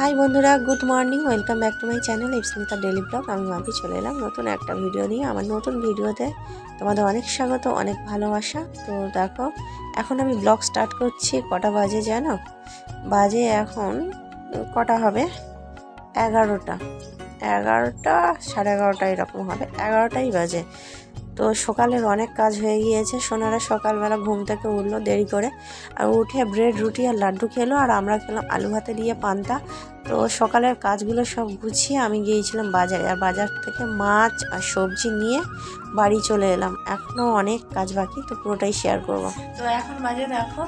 High বন্ধুরা, good morning, welcome back to my channel Ipsmita daily blog. আমি মাপি চলে এলাম নতুন একটা ভিডিও নিয়ে। আমার নতুন ভিডিওতে তোমাদের অনেক স্বাগত, অনেক ভালোবাসা। তো দেখো, এখন আমি ব্লগ স্টার্ট করছি। কটা বাজে জানো? বাজে এখন কটা হবে, 11টা, 11টা, সাড়ে 11টা এরকম হবে, 11টাই বাজে। তো সকালের অনেক কাজ হয়ে গিয়েছে। সোনারা সকালবেলা ঘুম থেকে উঠলো দেরি করে, আর উঠে ব্রেড, রুটি আর লাড্ডু খেলো, আর আমরা খেলাম আলু ভাতে দিয়ে পান্তা। তো সকালের কাজগুলো সব গুছিয়ে আমি গিয়েছিলাম বাজারে, আর বাজার থেকে মাছ আর সবজি নিয়ে বাড়ি চলে এলাম। এখনও অনেক কাজ বাকি, তো পুরোটাই শেয়ার করব। তো এখন বাজে দেখো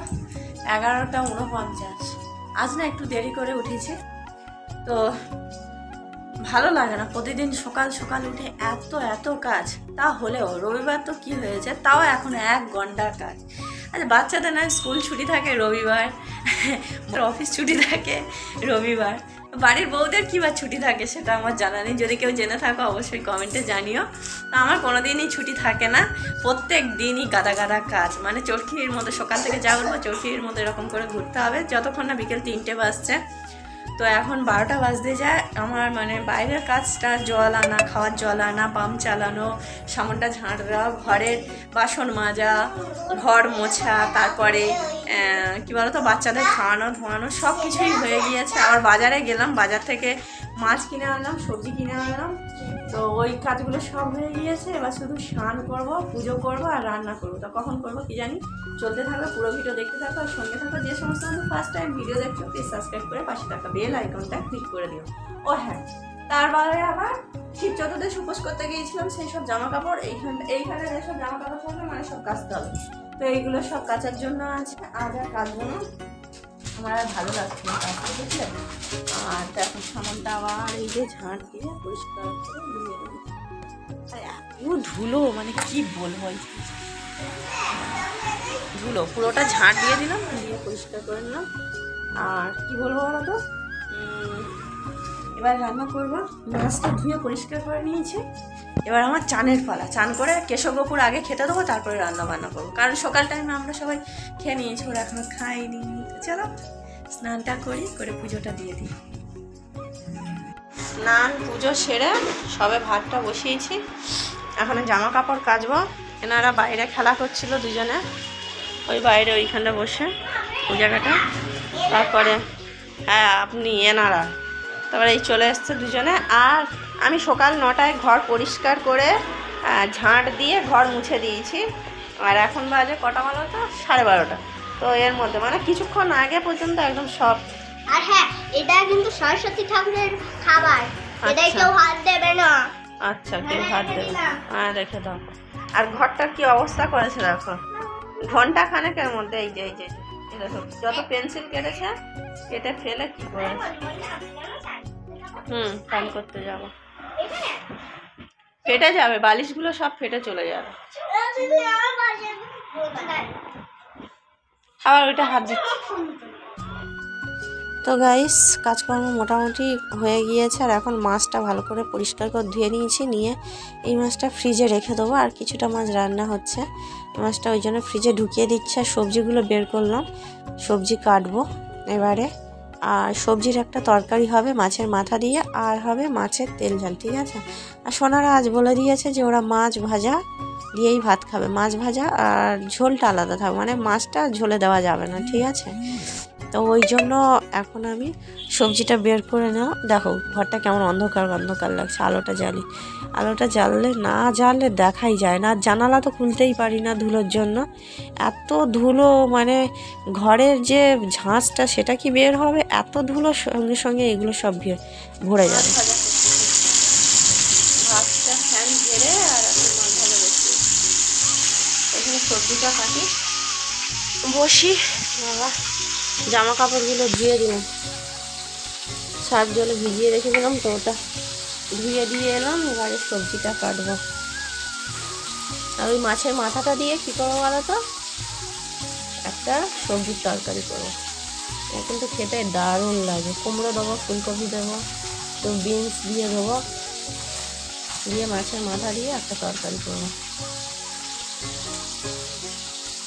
11টা 49। আজ না একটু দেরি করে উঠেছি, তো ভালো লাগে না প্রতিদিন সকাল সকাল উঠে এত কাজ। তা হলেও রবিবার তো কি হয়েছে, তাও এখন 1 ঘন্টার কাজ। আচ্ছা, বাচ্চাদের না স্কুল ছুটি থাকে রবিবার, অফিস ছুটি থাকে রবিবার, বাড়ির বউদের কী বা ছুটি থাকে সেটা আমার জানা নেই। যদি কেউ জেনে থাকো অবশ্যই কমেন্টে জানিও। তো আমার কোনো দিনই ছুটি থাকে না, প্রত্যেক দিনই গাদা গাদা কাজ। মানে চরকির মতো সকাল থেকে যা উঠবো চরকির মতো এরকম করে ঘুরতে হবে যতক্ষণ না বিকেল 3টে বাজছে। তো এখন 12টা বাজতে যায়। আমার মানে বাইরের কাজটা, জল আনা, খাওয়ার জল আনা, পাম্প চালানো, সামনটা ঝাঁট দেওয়া, ঘরের বাসন মাজা, ঘর মোছা, তারপরে কী বলতো বাচ্চাদের খাওয়ানো ধোয়ানো সব কিছুই হয়ে গিয়েছে। আবার বাজারে গেলাম, বাজার থেকে মাছ কিনে আনলাম, সবজি কিনে আনলাম। তো ওই কাজগুলো সব হয়ে গিয়েছে। এবার শুধু স্নান করব, পুজো করব আর রান্না করবো। তো কখন করবো কি জানি। চলতে থাকবে, পুরো ভিডিও দেখতে থাকো আর সঙ্গে থাকো। যে সমস্ত ফার্স্ট টাইম ভিডিও দেখছো প্লিজ সাবস্ক্রাইব করে পাশে থাকা বেল আইকনটা ক্লিক করে দিও। ও হ্যাঁ, তারপরে আবার শিব চতুর্দশী উপোস করতে গিয়েছিলাম, সেই সব জামা কাপড় এইখানে যেসব জামা কাপড় থাকবে মানে সব কাচতে হবে। তো এইগুলো সব কাচার জন্য আছে। আজ আর কাচবো না, আমার আর ভালো লাগছে না কাচতে, বুঝলে। আর দেখো সামানটা আবার এই যে ঝাঁট দিয়ে পরিষ্কার করে ধুয়ে দেবো। এত ধুলো, মানে কি বলবো, ধুলো পুরোটা ঝাঁট দিয়ে দিলাম, দিয়ে পরিষ্কার করে নিলাম। আর কি বলবো বলো তো, এবার রান্না করবো। মাছটা ধুয়ে পরিষ্কার করে নিয়েছি। এবার আমার চানের পালা। চান করে কেশবপুর আগে খেতে দেবো, তারপরে রান্না বান্না করবো। কারণ সকাল টাইমে আমরা সবাই খেয়ে নিয়েছি, ওরা এখনো খাইনি। তো চলো স্নানটা করে পুজোটা দিয়ে দিই। স্নান পুজো সেরে সবে ভাতটা বসিয়েছি। এখন জামা কাপড় কাচবো। এনারা বাইরে খেলা করছিল দুজনে, ওই বাইরে ওইখানটা বসে ওই জায়গাটা। তারপরে হ্যাঁ আপনি এনারা তারপরে এই চলে এসছে দুজনে। আর আমি সকাল 9টায় ঘর পরিষ্কার করে ঝাঁট দিয়ে ঘর মুছে দিয়েছি। আর এখন বাজে কটা বলো তো, 12:30। তো এর মধ্যে মানে কিছুক্ষণ আগে পর্যন্ত একদম সব। আর হ্যাঁ, এটা কিন্তু সরস্বতী ঠাকুরের খাবার, এটাই কেউ হাত দেবে না। আচ্ছা, কেউ হাত দেবে না, রেখে দাও। আর ঘরটার কি অবস্থা করেছে দেখো, ঘন্টা খানেকের মধ্যে এই যে দেখো যত পেন্সিল কেটেছে, কেটে ফেলে কি করেছে। কাম করতে যাবো, ফেটে যাবে, বালিশগুলো সব ফেটে চলে যাবে। আবার ওইটা হাত দিচ্ছে। তো গাইস, কাজকর্ম মোটামুটি হয়ে গিয়েছে। আর এখন মাছটা ভালো করে পরিষ্কার করে ধুয়ে নিয়েছি, নিয়ে এই মাছটা ফ্রিজে রেখে দেবো। আর কিছুটা মাছ রান্না হচ্ছে, এই মাছটা ওই জন্য ফ্রিজে ঢুকিয়ে দিচ্ছে। আর সবজিগুলো বের করলাম, সবজি কাটবো এবারে। আর সবজির একটা তরকারি হবে মাছের মাথা দিয়ে, আর হবে মাছের তেল ঝাল, ঠিক আছে। আর সোনারা আজ বলে দিয়েছে যে ওরা মাছ ভাজা দিয়েই ভাত খাবে, মাছ ভাজা আর ঝোলটা আলাদা থাকবে, মানে মাছটা ঝোলে দেওয়া যাবে না, ঠিক আছে। তো ওই জন্য এখন আমি সবজিটা বের করে নেওয়া। দেখো ঘরটা কেমন অন্ধকার অন্ধকার লাগছে, আলোটা জ্বাললে দেখাই যায় না। জানালা তো খুলতেই পারি না ধুলোর জন্য, এত ধুলো। মানে ঘরের যে ঝাঁঝটা সেটা কি বের হবে, এত ধুলো, সঙ্গে সঙ্গে এগুলো সব ভরে যাবে। ভাতটা ফ্যান ঝেড়ে আর এখন মাছ ভালো বেশি এখানে সবজিটা কাটি বসি। বাবা, জামা কাপড়গুলো ধুয়ে দিলাম, সার্ফ জলে ভিজিয়ে রেখে দিলাম, তো ওটা ধুয়ে দিয়ে এলাম। এবারে সবজিটা কাটবো। আর ওই মাছের মাথাটা দিয়ে কী করবো বলো তো, একটা সবজির তরকারি করবো। কিন্তু খেতে দারুণ লাগে। কুমড়ো দেবো, ফুলকপি দেবো, তো বিনস দিয়ে দেবো, দিয়ে মাছের মাথা দিয়ে একটা তরকারি করবো,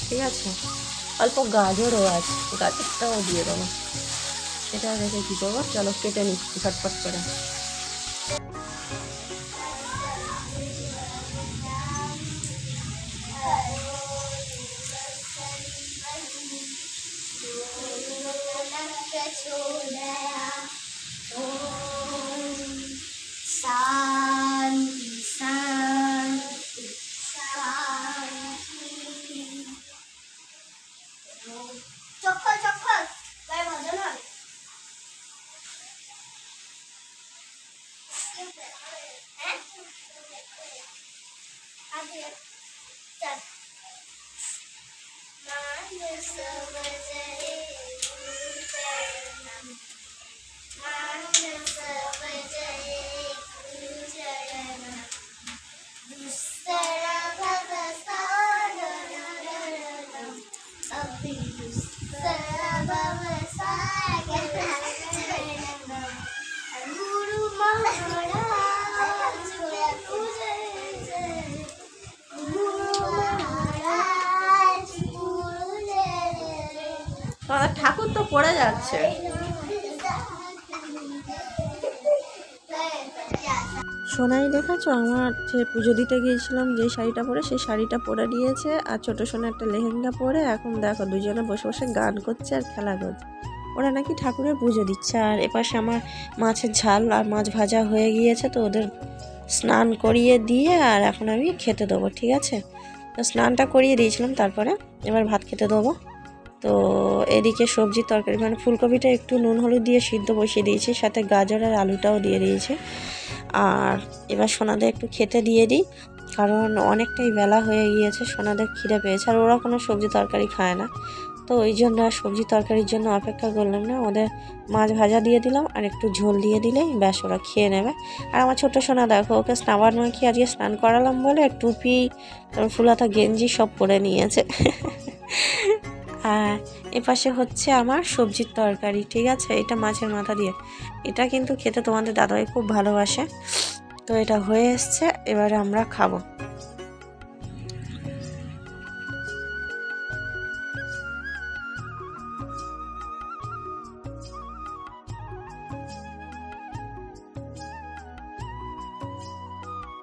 ঠিক আছে। অল্প গাজরও আছে, গাজরটাও দিয়ে দেবো। এটা রেখে কী করবো, চলো কেটে নিই ঝটপট করে। তোমাদের ঠাকুর তো পড়ে যাচ্ছে। সোনাই দেখাচ্ছো, আমার যে পুজো দিতে গিয়েছিলাম যে শাড়িটা পরে, সেই শাড়িটা পরে নিয়েছে, আর ছোটো সোনা একটা লেহেঙ্গা পরে এখন দেখো দুজনে বসে বসে গান করছে আর খেলা করছে। ওরা নাকি ঠাকুরের পুজো দিচ্ছে। আর এপাশে আমার মাছের ঝাল আর মাছ ভাজা হয়ে গিয়েছে, তো ওদের স্নান করিয়ে দিয়ে আর এখন আমি খেতে দেবো, ঠিক আছে। তো স্নানটা করিয়ে দিয়েছিলাম, তারপরে এবার ভাত খেতে দেবো। তো এদিকে সবজি তরকারি মানে ফুলকপিটা একটু নুন হলুদ দিয়ে সিদ্ধ বসিয়ে দিয়েছি, সাথে গাজর আর আলুটাও দিয়ে দিয়েছি। আর এবার সোনাদের একটু খেতে দিয়ে দিই, কারণ অনেকটাই বেলা হয়ে গিয়েছে, সোনাদের খিদে পেয়েছে আর ওরা কোনো সবজি তরকারি খায় না। তো ওই জন্য আর সবজি তরকারির জন্য অপেক্ষা করলাম না, ওদের মাছ ভাজা দিয়ে দিলাম আর একটু ঝোল দিয়ে দিলেই ব্যাস ওরা খেয়ে নেবে। আর আমার ছোটো সোনা দেখো, ওকে স্নাবার মাখিয়ে আজকে স্নান করালাম বলে টুপি তারপর ফুলাতা গেঞ্জি সব পরে নিয়েছে। আর এপাশে হচ্ছে আমার সবজির তরকারি, ঠিক আছে। এটা মাছের মাথা দিয়ে, এটা কিন্তু খেতে তোমাদের দাদাই খুব ভালোবাসে। তো এটা হয়ে এসছে, এবারে আমরা খাবো।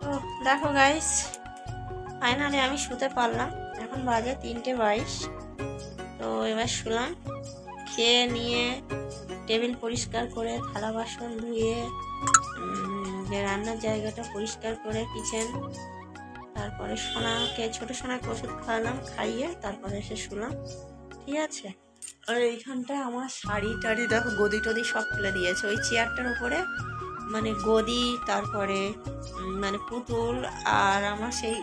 তো দেখো গাইস, ফাইনালি আমি শুতে পারলাম। এখন বাজে 3:22। তো এবার শুলাম, খেয়ে নিয়ে টেবিল পরিষ্কার করে থালা বাসন ধুয়ে যে রান্নার জায়গাটা পরিষ্কার করে কিচেন, তারপরে সোনাকে ছোটো সোনাকে ওষুধ খাওয়ালাম, খাইয়ে তারপরে এসে শুলাম, ঠিক আছে। আর এইখানটায় আমার শাড়ি টাড়ি দেখো গদি টদি সব ফেলে দিয়েছে ওই চেয়ারটার উপরে, মানে গদি, তারপরে মানে পুতুল, আর আমার সেই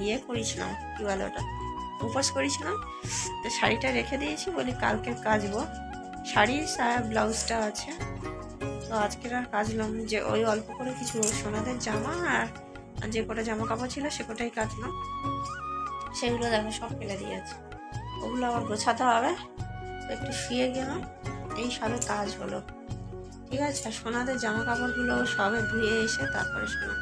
ইয়ে করেছিলাম কী বলে ওটা, উপোস করেছিলাম, তো শাড়িটা রেখে দিয়েছি, বলি কালকে কাচবো। শাড়ি সায়া ব্লাউজটা আছে, তো আজকের আর কাচলাম, যে ওই অল্প করে কিছু সোনাদের জামা আর যে কটা জামা কাপড় ছিল সে কটাই কাচলাম, সেগুলো দেখো সব ফেলে দিয়েছে, ওগুলো আবার গোছাতে হবে। তো একটু শুয়ে গেলাম, এই সবে কাজ হলো, ঠিক আছে। আর সোনাদের জামা কাপড়গুলো সবে ধুয়ে এসে তারপরে শোনা।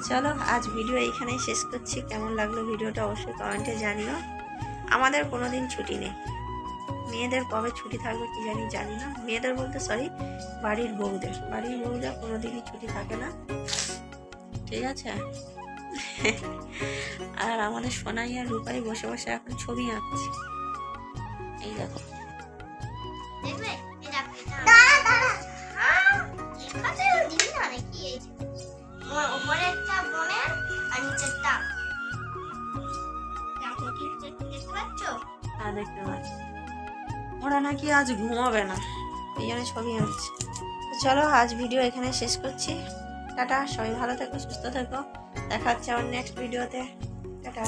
চলো আজ ভিডিও এইখানেই শেষ করছি। কেমন লাগলো ভিডিওটা অবশ্যই কমেন্টে জানিও। আমাদের কোনো দিন ছুটি নেই, মেয়েদের কবে ছুটি থাকবে কি জানি না। মেয়েদের বলতে সরি, বাড়ির বউদের কোনো দিনই ছুটি থাকে না, ঠিক আছে। আর আমাদের সোনাই আর রূপাই বসে বসে এখন ছবি আঁকছে, এই দেখো। দেখতে পাচ্ছি ওরা নাকি আজ ঘুমাবে না, এই জন্য ছবি আঁকছে। তো চলো আজ ভিডিও এখানে শেষ করছি। টাটা, সবাই ভালো থেকো, সুস্থ থেকো, দেখা হচ্ছে আমার নেক্সট ভিডিওতে। টাটা।